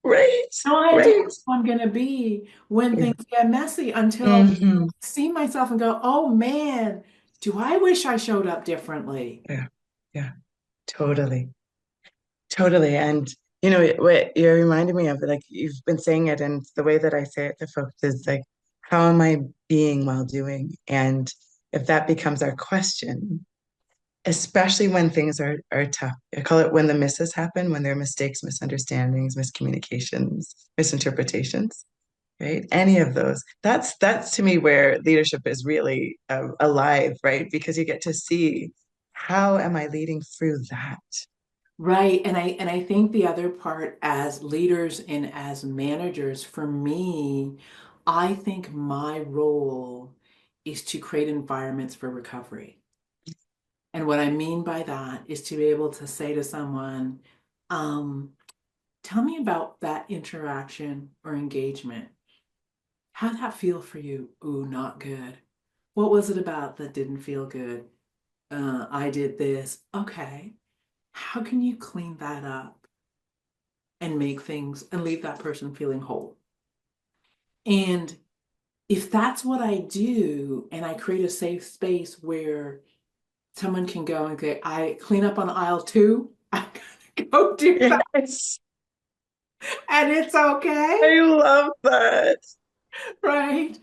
S3: Right.
S2: No idea
S3: Right.
S2: who I'm going to be when
S3: Yeah.
S2: things get messy until
S3: Hmm.
S2: I see myself and go, oh man, do I wish I showed up differently?
S3: Yeah. Yeah. Totally. Totally. And what you're reminding me of, like you've been saying it, and the way that I say it to folks is like, how am I being while doing? And if that becomes our question, especially when things are tough, I call it when the misses happen, when there are mistakes, misunderstandings, miscommunications, misinterpretations, right? Any of those. That's to me where leadership is really alive, right? Because you get to see how am I leading through that?
S2: Right. And I think the other part as leaders and as managers, for me, I think my role is to create environments for recovery. And what I mean by that is to be able to say to someone, um, tell me about that interaction or engagement. How'd that feel for you? Ooh, not good. What was it about that didn't feel good? I did this. Okay. How can you clean that up and make things and leave that person feeling whole? And if that's what I do and I create a safe space where someone can go and say, I clean up on aisle 2, I gotta go do that
S3: Yes,
S2: and it's okay,
S3: I love that.
S2: right?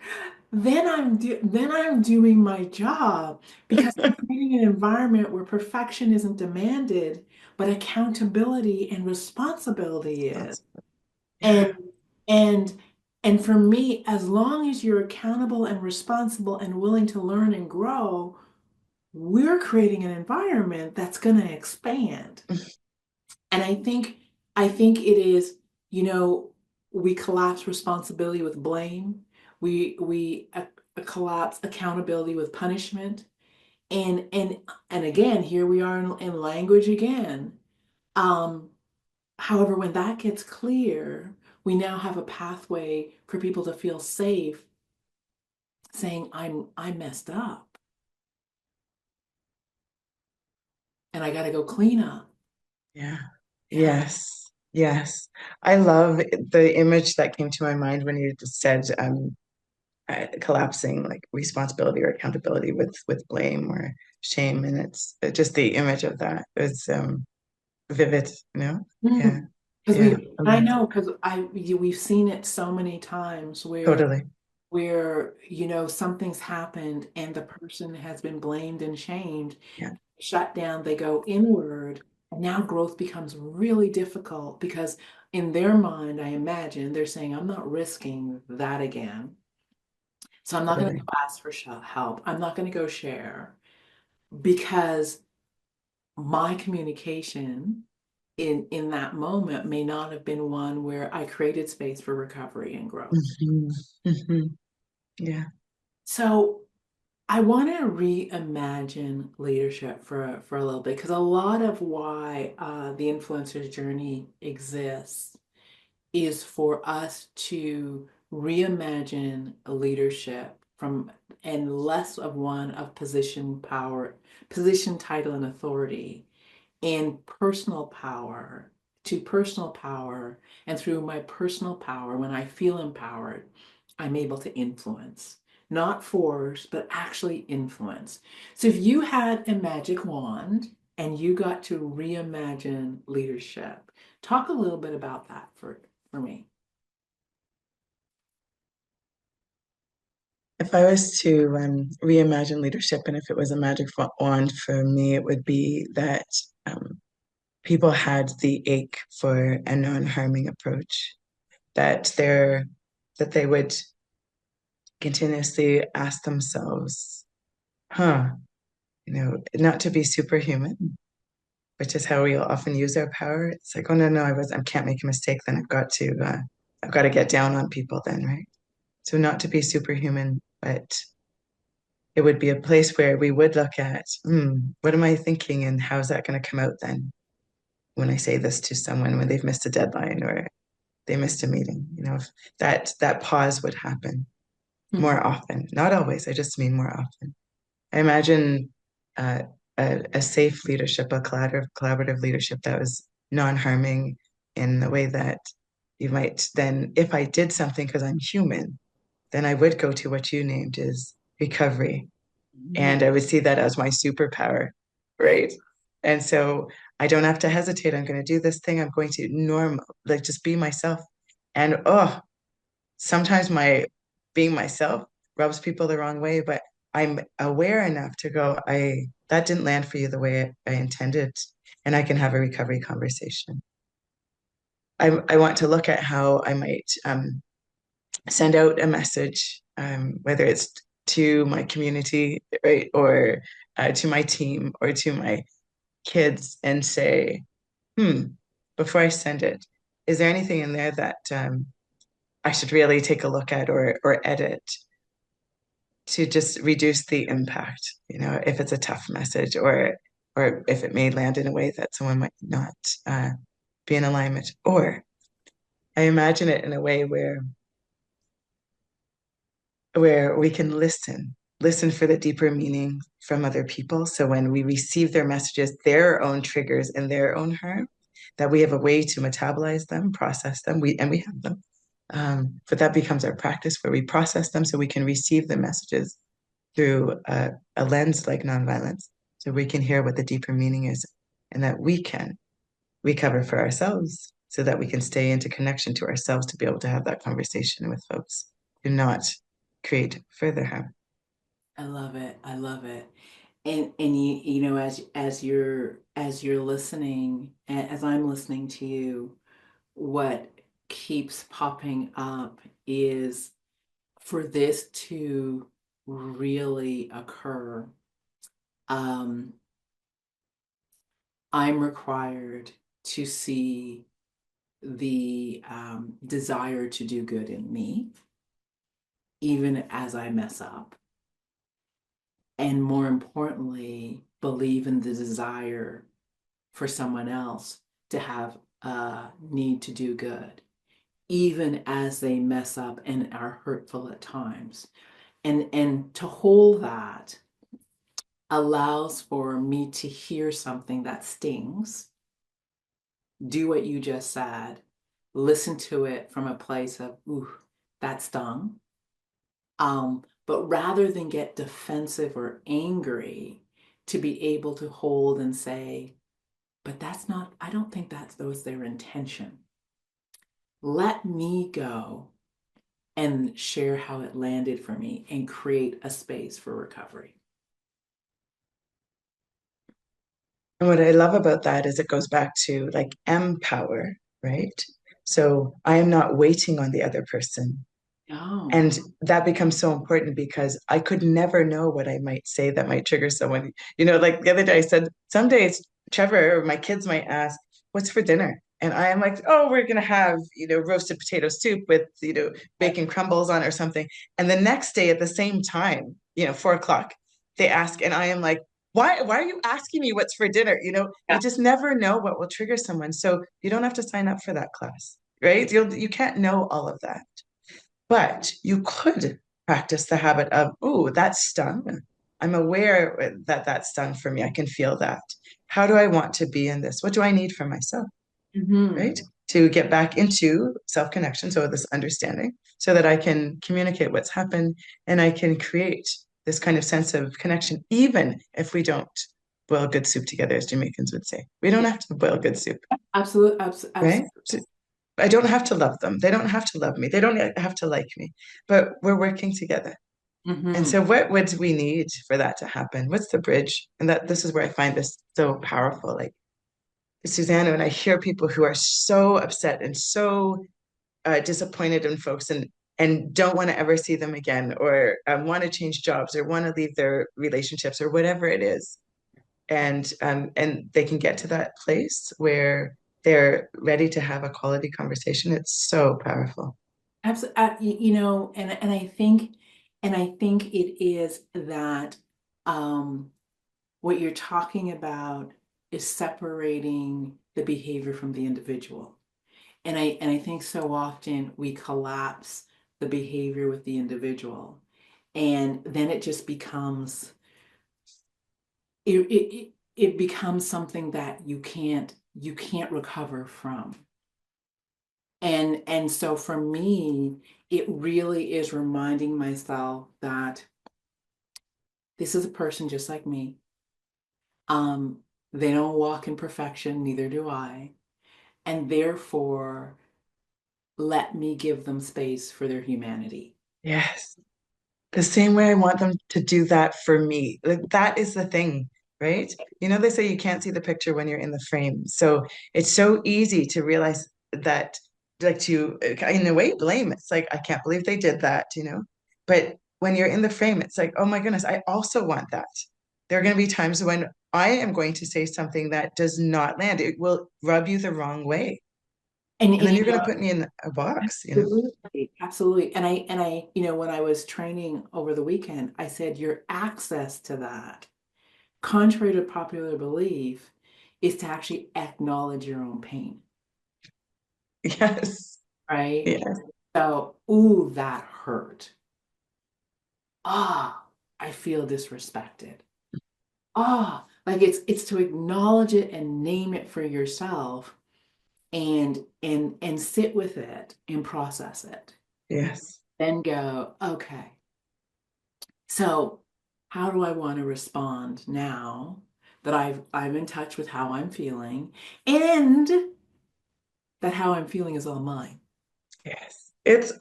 S2: Then I'm doing my job because I'm creating an environment where perfection isn't demanded, but accountability and responsibility is. And
S3: Yeah.
S2: and and for me, as long as you're accountable and responsible and willing to learn and grow, we're creating an environment that's going to expand. And I think it is, you know, we collapse responsibility with blame. We collapse accountability with punishment. And again, here we are in language again. Um, However, when that gets clear, we now have a pathway for people to feel safe saying, I messed up and I gotta go clean up.
S3: Yeah.
S2: Yeah.
S3: Yes. Yes. I love the image that came to my mind when you just said collapsing like responsibility or accountability with blame or shame. And it's just the image of that is vivid, you know? Yeah.
S2: Because
S3: Yeah.
S2: I know, because we've seen it so many times
S3: Totally.
S2: where something's happened and the person has been blamed and shamed,
S3: Yeah.
S2: shut down, they go inward, and now growth becomes really difficult because in their mind, I imagine they're saying, I'm not risking that again. So I'm not going to
S3: Totally.
S2: go ask for help. I'm not going to go share because my communication in that moment may not have been one where I created space for recovery and growth.
S3: Hmm. Hmm. Yeah.
S2: So I want to reimagine leadership for a little bit because a lot of why the influencer's journey exists is for us to reimagine leadership from and less of one of position, power, position, title, and authority, and personal power to personal power. And through my personal power, when I feel empowered, I'm able to influence, not force, but actually influence. So if you had a magic wand and you got to reimagine leadership, talk a little bit about that for me.
S3: If I was to reimagine leadership, and if it was a magic wand for me, it would be that um, people had the ache for a non-harming approach, that that they would continuously ask themselves, huh, not to be superhuman, which is how we often use our power. It's like, oh no, no, I can't make a mistake, then I've got to get down on people then, right? So not to be superhuman, but it would be a place where we would look at, what am I thinking and how's that going to come out then when I say this to someone when they've missed a deadline or they missed a meeting, if that pause would happen
S2: Hmm.
S3: more often, not always, I just mean more often. I imagine uh, a safe leadership, a collaborative leadership that was non-harming in the way that you might then, if I did something because I'm human, then I would go to what you named is recovery. And I would see that as my superpower, right? And so I don't have to hesitate. I'm going to do this thing. I'm going to like just be myself. And oh, sometimes my being myself rubs people the wrong way, but I'm aware enough to go, that didn't land for you the way I intended, and I can have a recovery conversation. I want to look at how I might send out a message, whether it's to my community, right, or to my team or to my kids, and say, before I send it, is there anything in there that I should really take a look at or edit to just reduce the impact, if it's a tough message or if it may land in a way that someone might not be in alignment. Or I imagine it in a way where we can listen for the deeper meaning from other people. So when we receive their messages, their own triggers and their own harm, that we have a way to metabolize them, process them, we have them. But that becomes our practice where we process them so we can receive the messages through a lens like nonviolence, so we can hear what the deeper meaning is, and that we can recover for ourselves so that we can stay into connection to ourselves to be able to have that conversation with folks, do not create further harm.
S2: I love it. I love it. And you know, as you're listening, as I'm listening to you, what keeps popping up is for this to really occur, um, I'm required to see the desire to do good in me, even as I mess up. And more importantly, believe in the desire for someone else to have a need to do good, even as they mess up and are hurtful at times. And to hold that allows for me to hear something that stings, do what you just said, listen to it from a place of, ooh, that stung. But rather than get defensive or angry, to be able to hold and say, but that's not, I don't think that was their intention. Let me go and share how it landed for me and create a space for recovery.
S3: And what I love about that is it goes back to like empower, right? So I am not waiting on the other person.
S2: Oh,
S3: And that becomes so important because I could never know what I might say that might trigger someone. Like the other day I said, some days Trevor or my kids might ask, what's for dinner? And I am like, oh, we're gonna have, roasted potato soup with, bacon crumbles on it or something. And the next day at the same time, 4 o'clock, they ask, and I am like, why are you asking me what's for dinner? You
S2: Yeah.
S3: just never know what will trigger someone. So you don't have to sign up for that class, right? You can't know all of that. But you could practice the habit of, oh, that stung. I'm aware that that stung for me. I can feel that. How do I want to be in this? What do I need for myself?
S2: Hmm.
S3: Right? To get back into self connection, so this understanding, so that I can communicate what's happened and I can create this kind of sense of connection, even if we don't boil good soup together, as Jamaicans would say. We don't have to boil good soup,
S2: Absolutely,
S3: right?
S2: absolutely.
S3: So I don't have to love them. They don't have to love me. They don't have to like me, but we're working together. And
S2: Hmm.
S3: so what would we need for that to happen? What's the bridge? And that this is where I find this so powerful. Like Susanna, and I hear people who are so upset and so disappointed in folks and don't want to ever see them again, or want to change jobs, or want to leave their relationships, or whatever it is, and they can get to that place where they're ready to have a quality conversation. It's so powerful.
S2: Absolutely. And I think it is that what you're talking about is separating the behavior from the individual. And I think so often we collapse the behavior with the individual, and then it just becomes it becomes something that you can't recover from. And so for me, it really is reminding myself that this is a person just like me. Um, they don't walk in perfection, neither do I. And therefore, let me give them space for their humanity.
S3: Yes. The same way I want them to do that for me. Like that is the thing, right? They say you can't see the picture when you're in the frame. So it's so easy to realize that, like to, in a way, blame. It's like, I can't believe they did that. But when you're in the frame, it's like, oh my goodness, I also want that. There are going to be times when I am going to say something that does not land. It will rub you the wrong way. And then
S2: And
S3: you're going to put me in a box.
S2: absolutely, absolutely. And I, when I was training over the weekend, I said your access to that, contrary to popular belief, is to actually acknowledge your own pain,
S3: Yes.
S2: right?
S3: Yes.
S2: So, ooh, that hurt. Ah, I feel disrespected. Ah, like it's to acknowledge it and name it for yourself and sit with it and process it.
S3: Yes.
S2: Then go, okay. So, how do I want to respond now that I'm in touch with how I'm feeling and that how I'm feeling is all mine?
S3: Yes. It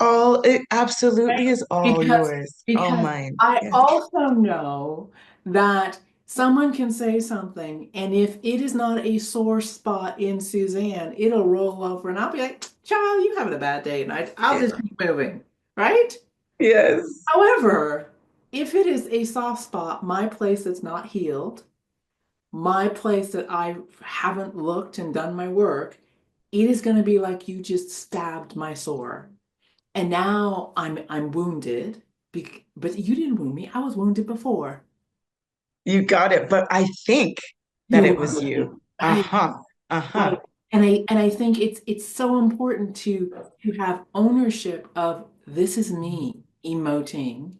S3: absolutely
S2: Right.
S3: is all
S2: Because
S3: yours, all
S2: because
S3: mine.
S2: I
S3: Yes.
S2: also know that someone can say something, and if it is not a sore spot in Suzanne, it'll roll over, and I'll be like, "Child, you having a bad day," and I'll just keep moving, right?
S3: Yes.
S2: However, if it is a soft spot, my place that's not healed, my place that I haven't looked and done my work, it is going to be like you just stabbed my sore. And now I'm wounded, but you didn't wound me. I was wounded before.
S3: You got it. But I think that
S2: You
S3: it
S2: were
S3: was
S2: wounded.
S3: you.
S2: Right,
S3: Uh-huh. Uh-huh.
S2: right. And I think it's so important to have ownership of this is me emoting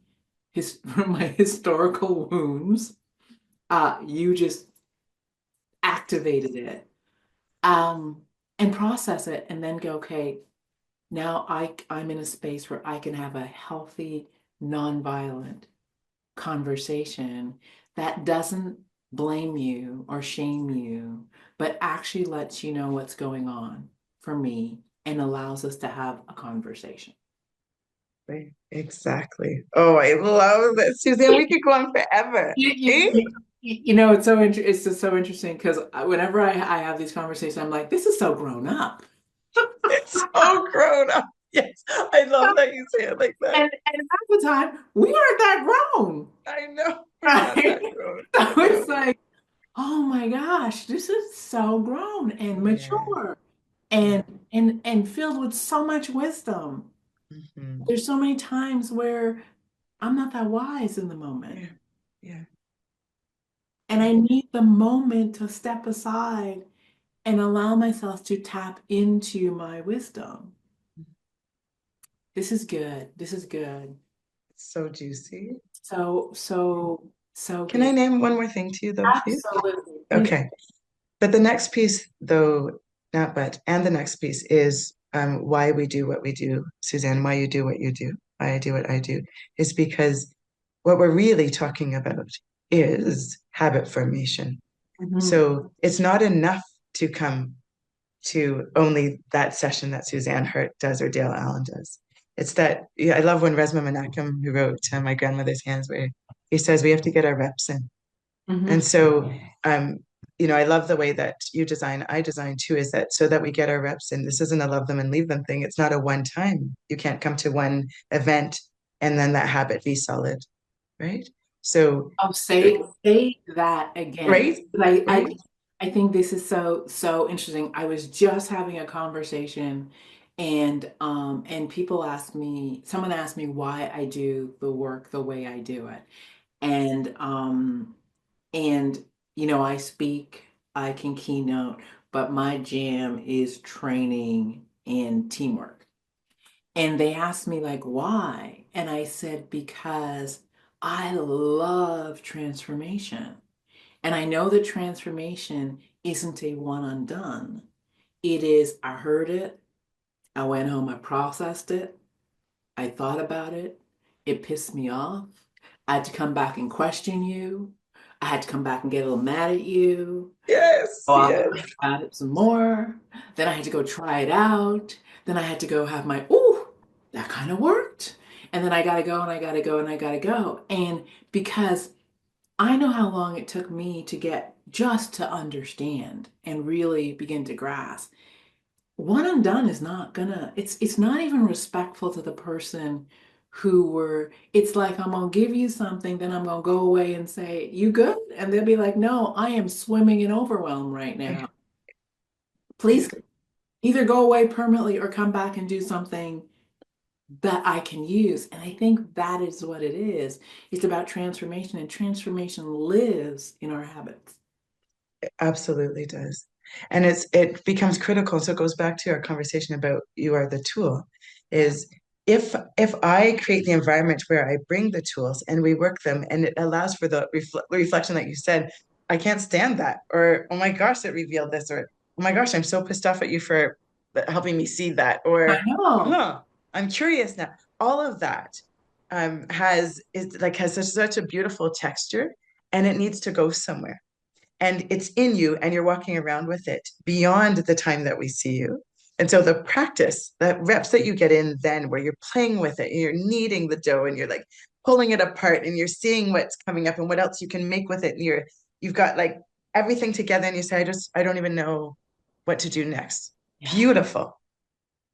S2: from my historical wounds. You just activated it. Um, and process it and then go, okay, now I'm in a space where I can have a healthy, nonviolent conversation that doesn't blame you or shame you, but actually lets you know what's going on for me and allows us to have a conversation.
S3: Right. Exactly. Oh, I love this, Suzanne. We could go on forever.
S2: You,
S3: Eh?
S2: you, it's just so interesting because whenever I have these conversations, I'm like, this is so grown up.
S3: It's so grown up. Yes. I love that you say it like that.
S2: And half the time, we aren't that grown,
S3: I know we're not
S2: right?
S3: that grown.
S2: So
S3: I know.
S2: it's like, oh my gosh, this is so grown and
S3: Yeah.
S2: mature.
S3: Yeah.
S2: and filled with so much wisdom.
S3: Mhm.
S2: There's so many times where I'm not that wise in the moment.
S3: Yeah. Yeah.
S2: And I need the moment to step aside and allow myself to tap into my wisdom. This is good. This is good.
S3: So juicy.
S2: So
S3: Can I
S2: good.
S3: name one more thing to you though, please?
S2: Absolutely. Please.
S3: Okay. But the next piece, though, not but, and the next piece is why we do what we do, Suzanne, why you do what you do, why I do what I do, is because what we're really talking about is habit formation.
S2: Mhm.
S3: So it's not enough to come to only that session that Suzanne Hart does or Dale Allen does. It's that, yeah, I love when Resma Menachem, who wrote My Grandmother's Hands, where he says we have to get our reps in. And
S2: Mhm.
S3: so, um, I love the way that you design, I design too, is that so that we get our reps in. This isn't a love them and leave them thing. It's not a one time. You can't come to one event and then that habit be solid, right? So,
S2: Oh, say that again.
S3: right,
S2: But
S3: right,
S2: I think this is so interesting. I was just having a conversation and people asked me, someone asked me why I do the work the way I do it. And and I speak, I can keynote, but my jam is training and teamwork. And they asked me like why? And I said because I love transformation. And I know that transformation isn't a one and done. It is, I heard it, I went home, I processed it, I thought about it, it pissed me off. I had to come back and question you. I had to come back and get a little mad at you.
S3: yes,
S2: Go off and
S3: yes,
S2: think about it some more. Then I had to go try it out. Then I had to go have my, ooh, that kind of worked. And then I gotta go and I gotta go and I gotta go. And because I know how long it took me to get just to understand and really begin to grasp. One and done is not gonna, it's not even respectful to the person who were, it's like I'm gonna give you something, then I'm gonna go away and say, you good? And they'll be like, no, I am swimming in overwhelm right now.
S3: yeah,
S2: Please either go away permanently or come back and do something that I can use. And I think that is what it is. It's about transformation, and transformation lives in our habits.
S3: it absolutely does. And it becomes critical. So it goes back to our conversation about you are the tool,
S2: Yeah.
S3: is if I create the environment where I bring the tools and we work them and it allows for the reflection that you said, I can't stand that, or oh my gosh, it revealed this, or oh my gosh, I'm so pissed off at you for helping me see that,
S2: I
S3: or
S2: know.
S3: huh, I'm curious now. All of that has such a beautiful texture and it needs to go somewhere and it's in you and you're walking around with it beyond the time that we see you. And so the practice, the reps that you get in then where you're playing with it and you're kneading the dough and you're like pulling it apart and you're seeing what's coming up and what else you can make with it. And you've got like everything together and you say, I don't even know what to do next.
S2: Yeah.
S3: Beautiful.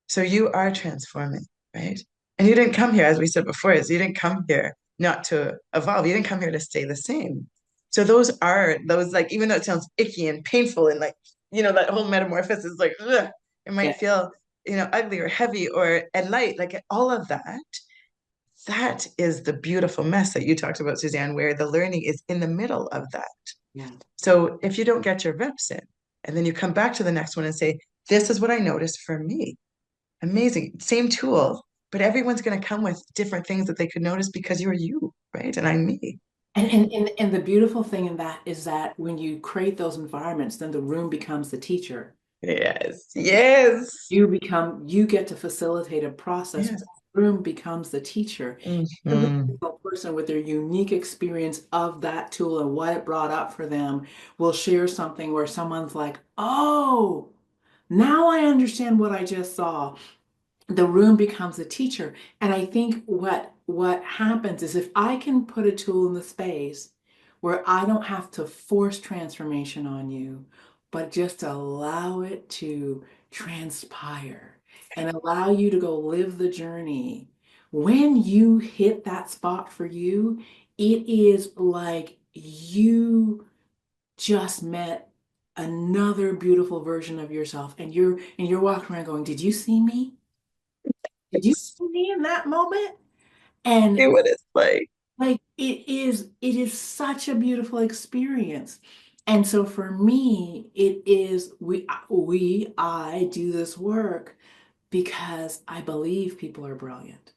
S3: So you are transforming, right? And you didn't come here, as we said before, is you didn't come here not to evolve. You didn't come here to stay the same. So those like, even though it sounds icky and painful and like, that whole metamorphosis, like, ugh, it
S2: Yeah.
S3: might feel, ugly or heavy or and light, like all of that. That is the beautiful mess that you talked about, Suzanne, where the learning is in the middle of that.
S2: Yeah.
S3: So if you don't get your reps in, and then you come back to the next one and say, this is what I noticed for me. Amazing. Same tool, but everyone's going to come with different things that they could notice because you're you, right? And I'm me.
S2: And the beautiful thing in that is that when you create those environments, then the room becomes the teacher.
S3: Yes. Yes.
S2: You get to facilitate a process.
S3: Yes.
S2: The room becomes the teacher. Every
S3: Hmm.
S2: single person with their unique experience of that tool and what it brought up for them will share something where someone's like, oh, now I understand what I just saw. The room becomes a teacher. And I think what happens is if I can put a tool in the space where I don't have to force transformation on you, but just allow it to transpire and allow you to go live the journey. When you hit that spot for you, it is like you just met another beautiful version of yourself, and you're walking around going, did you see me? Did you
S3: It's
S2: see me in that moment? And
S3: what it's like.
S2: like it is such a beautiful experience. And so for me, it is I do this work because I believe people are brilliant.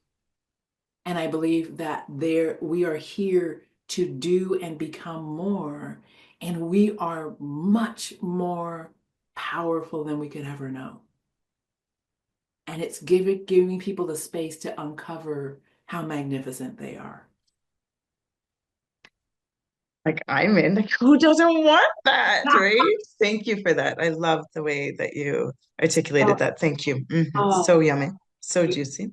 S2: And I believe that we are here to do and become more, and we are much more powerful than we could ever know. And it's giving people the space to uncover how magnificent they are.
S3: Like I'm in, like who doesn't want that, right? Thank you for that. I love the way that you articulated
S2: Oh,
S3: that. Thank you. So
S2: oh,
S3: yummy, so juicy.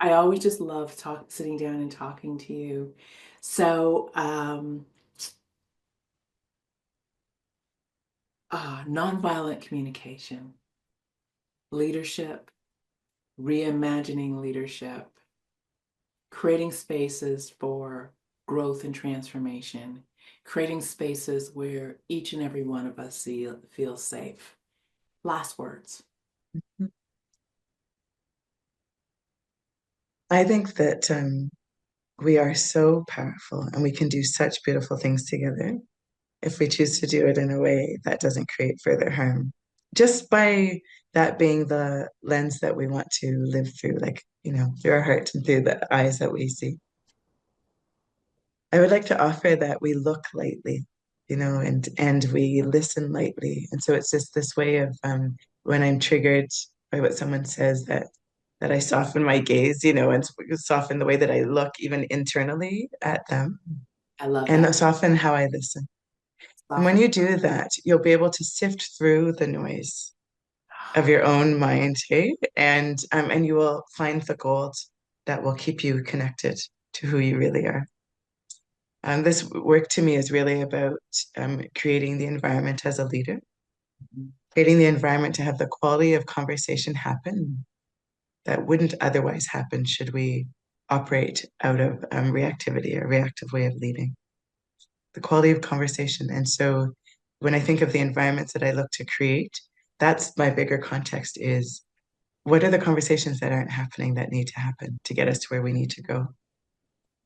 S2: I always just love sitting down and talking to you. So, nonviolent communication, leadership, reimagining leadership, creating spaces for growth and transformation, creating spaces where each and every one of us feels safe. Last words.
S3: I think that we are so powerful and we can do such beautiful things together if we choose to do it in a way that doesn't create further harm. Just by that being the lens that we want to live through, like, through our heart and through the eyes that we see. I would like to offer that we look lightly, and we listen lightly. And so it's just this way of when I'm triggered by what someone says that I soften my gaze, and soften the way that I look even internally at them
S2: I love
S3: and
S2: that.
S3: soften how I listen. And when
S2: Soften.
S3: you do that, you'll be able to sift through the noise of your own mind, hey? And you will find the gold that will keep you connected to who you really are. This work to me is really about creating the environment as a leader, creating the environment to have the quality of conversation happen that wouldn't otherwise happen should we operate out of reactivity, a reactive way of leading. The quality of conversation. And so when I think of the environments that I look to create, that's my bigger context is what are the conversations that aren't happening that need to happen to get us to where we need to go?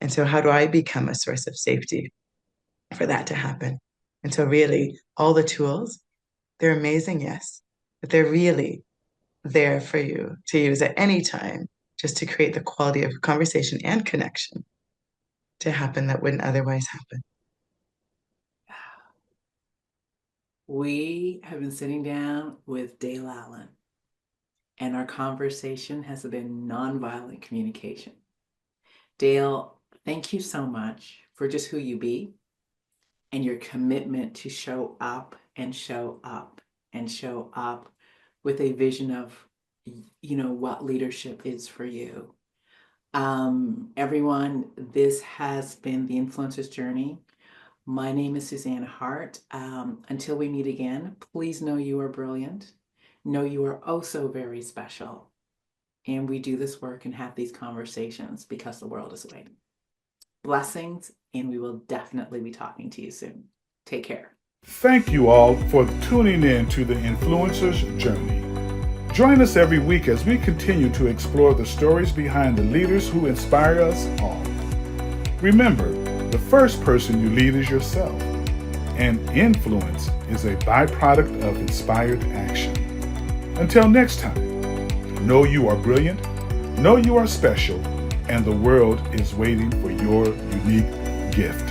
S3: And so how do I become a source of safety for that to happen? And so really all the tools, they're amazing, yes, but they're really there for you to use at any time just to create the quality of conversation and connection to happen that wouldn't otherwise happen.
S2: We have been sitting down with Dale Allen, and our conversation has been nonviolent communication. Dale, thank you so much for just who you be and your commitment to show up and show up and show up with a vision of, what leadership is for you. Everyone, this has been the Influencer's Journey. My name is Suzan Hart. Until we meet again, please know you are brilliant. Know you are oh so very special. And we do this work and have these conversations because the world is waiting. Blessings, and we will definitely be talking to you soon. Take care.
S1: Thank you all for tuning in to the Influencer's Journey. Join us every week as we continue to explore the stories behind the leaders who inspire us all. Remember, the first person you lead is yourself, and influence is a byproduct of inspired action. Until next time, know you are brilliant, know you are special, and the world is waiting for your unique gift.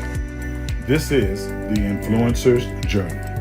S1: This is the Influencer's Journey.